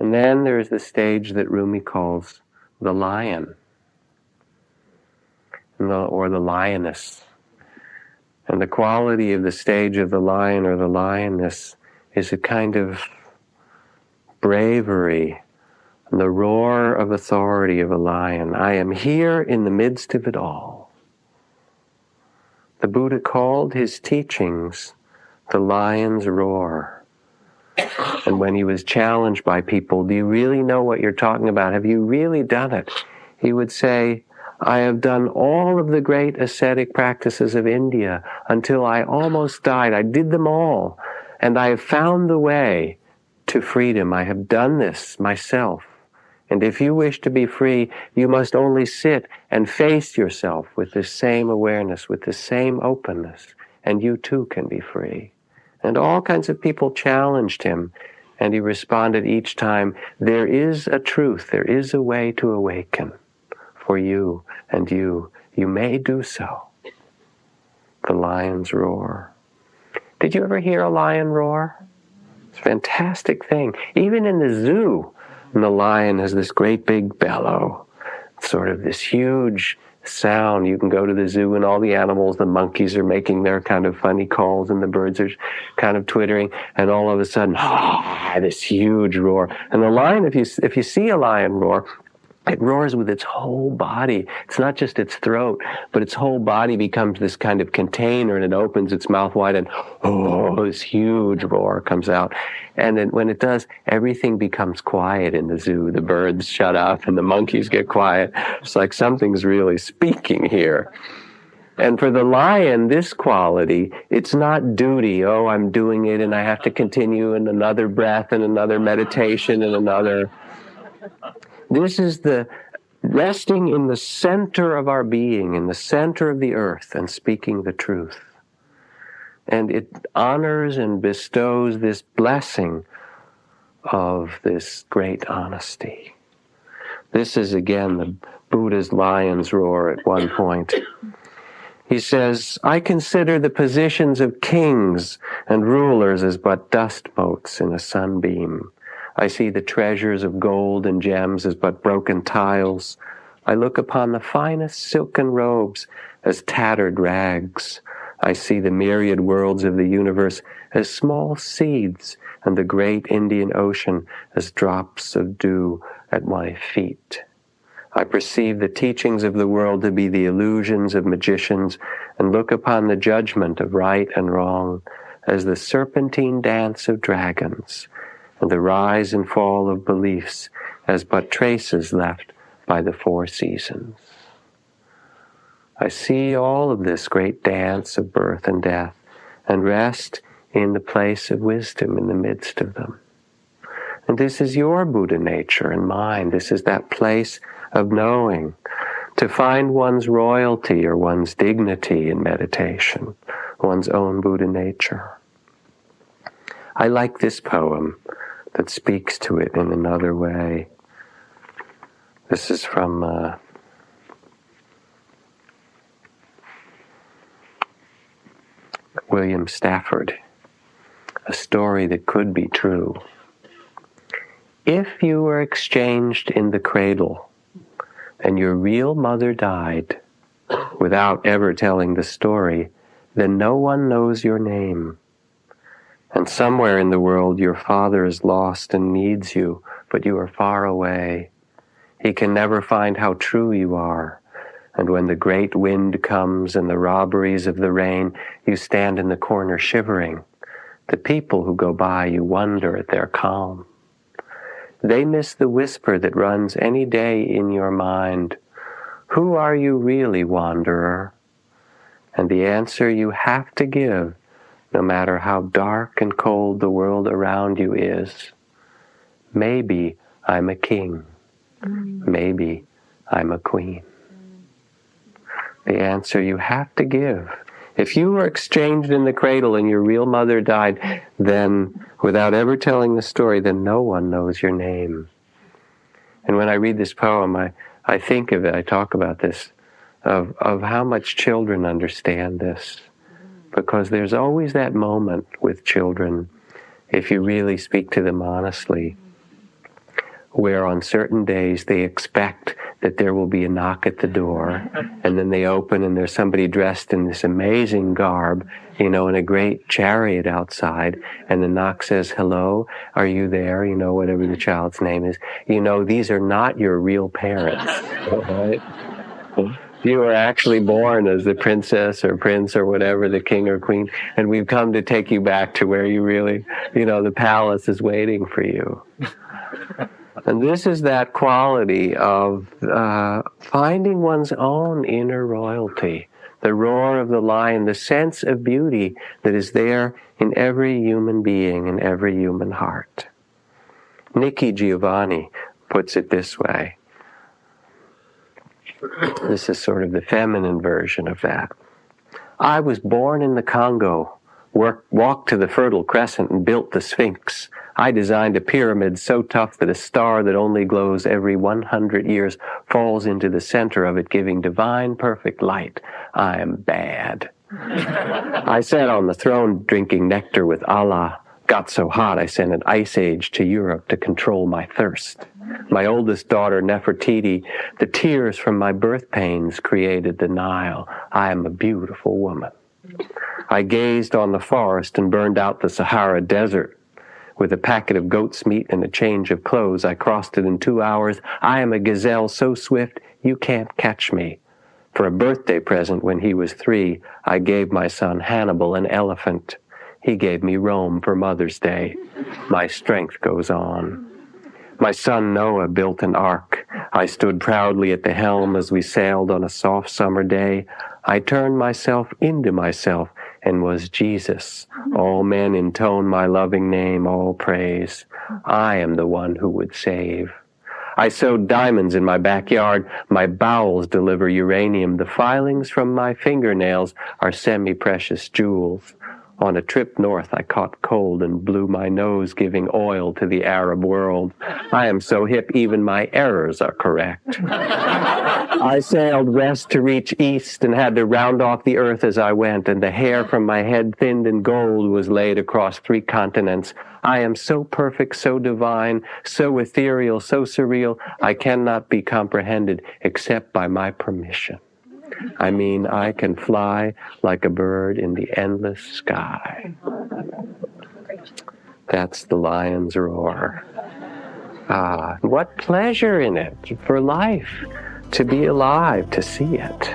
And then there's the stage that Rumi calls the lion, or the lioness. And the quality of the stage of the lion or the lioness is a kind of bravery, the roar of authority of a lion. I am here in the midst of it all. The Buddha called his teachings the lion's roar. And when he was challenged by people, do you really know what you're talking about? Have you really done it? He would say, I have done all of the great ascetic practices of India until I almost died. I did them all. And I have found the way to freedom. I have done this myself. And if you wish to be free, you must only sit and face yourself with this same awareness, with this same openness, and you too can be free. And all kinds of people challenged him, and he responded each time, there is a truth, there is a way to awaken for you and you. You may do so. The lion's roar. Did you ever hear a lion roar? It's a fantastic thing. Even in the zoo, the lion has this great big bellow, sort of this huge sound. You can go to the zoo and all the animals, the monkeys are making their kind of funny calls and the birds are kind of twittering, and all of a sudden, this huge roar. And the lion, if you see a lion roar, it roars with its whole body. It's not just its throat, but its whole body becomes this kind of container, and it opens its mouth wide, and this huge roar comes out. And then when it does, everything becomes quiet in the zoo. The birds shut up and the monkeys get quiet. It's like something's really speaking here. And for the lion, this quality, it's not duty. Oh, I'm doing it and I have to continue in another breath and another meditation and another. This is the resting in the center of our being, in the center of the earth, and speaking the truth. And it honors and bestows this blessing of this great honesty. This is, again, the Buddha's lion's roar at one point. He says, I consider the positions of kings and rulers as but dust motes in a sunbeam. I see the treasures of gold and gems as but broken tiles. I look upon the finest silken robes as tattered rags. I see the myriad worlds of the universe as small seeds, and the great Indian Ocean as drops of dew at my feet. I perceive the teachings of the world to be the illusions of magicians, and look upon the judgment of right and wrong as the serpentine dance of dragons, and the rise and fall of beliefs as but traces left by the four seasons. I see all of this great dance of birth and death, and rest in the place of wisdom in the midst of them. And this is your Buddha nature and mine. This is that place of knowing, to find one's royalty or one's dignity in meditation, one's own Buddha nature. I like this poem that speaks to it in another way. This is from William Stafford, a story that could be true. If you were exchanged in the cradle and your real mother died without ever telling the story, then no one knows your name. And somewhere in the world your father is lost and needs you, but you are far away. He can never find how true you are. And when the great wind comes and the robberies of the rain, you stand in the corner shivering. The people who go by, you wonder at their calm. They miss the whisper that runs any day in your mind. Who are you really, wanderer? And the answer you have to give, no matter how dark and cold the world around you is, maybe I'm a king. Maybe I'm a queen. The answer you have to give. If you were exchanged in the cradle and your real mother died, then, without ever telling the story, then no one knows your name. And when I read this poem, I think of it, I talk about this, of how much children understand this. Because there's always that moment with children, if you really speak to them honestly, where on certain days they expect that there will be a knock at the door, and then they open and there's somebody dressed in this amazing garb, in a great chariot outside, and the knock says, "Hello, are you there?" Whatever the child's name is. These are not your real parents, right? You were actually born as the princess or prince or whatever, the king or queen, and we've come to take you back to where you really, the palace is waiting for you. And this is that quality of finding one's own inner royalty, the roar of the lion, the sense of beauty that is there in every human being, in every human heart. Nikki Giovanni puts it this way. This is sort of the feminine version of that. I was born in the Congo, walked to the Fertile Crescent and built the Sphinx. I designed a pyramid so tough that a star that only glows every 100 years falls into the center of it, giving divine perfect light. I am bad. I sat on the throne drinking nectar with Allah. Got so hot I sent an ice age to Europe to control my thirst. My oldest daughter, Nefertiti, the tears from my birth pains created the Nile. I am a beautiful woman. I gazed on the forest and burned out the Sahara Desert. With a packet of goat's meat and a change of clothes, I crossed it in 2 hours. I am a gazelle so swift you can't catch me. For a birthday present when he was 3, I gave my son Hannibal an elephant. He gave me Rome for Mother's Day. My strength goes on. My son Noah built an ark. I stood proudly at the helm as we sailed on a soft summer day. I turned myself into myself and was Jesus. All men intone my loving name, all praise. I am the one who would save. I sewed diamonds in my backyard. My bowels deliver uranium. The filings from my fingernails are semi-precious jewels. On a trip north, I caught cold and blew my nose, giving oil to the Arab world. I am so hip, even my errors are correct. I sailed west to reach east and had to round off the earth as I went, and the hair from my head thinned in gold was laid across 3 continents. I am so perfect, so divine, so ethereal, so surreal, I cannot be comprehended except by my permission. I mean, I can fly like a bird in the endless sky. That's the lion's roar. What pleasure in it for life, to be alive, to see it.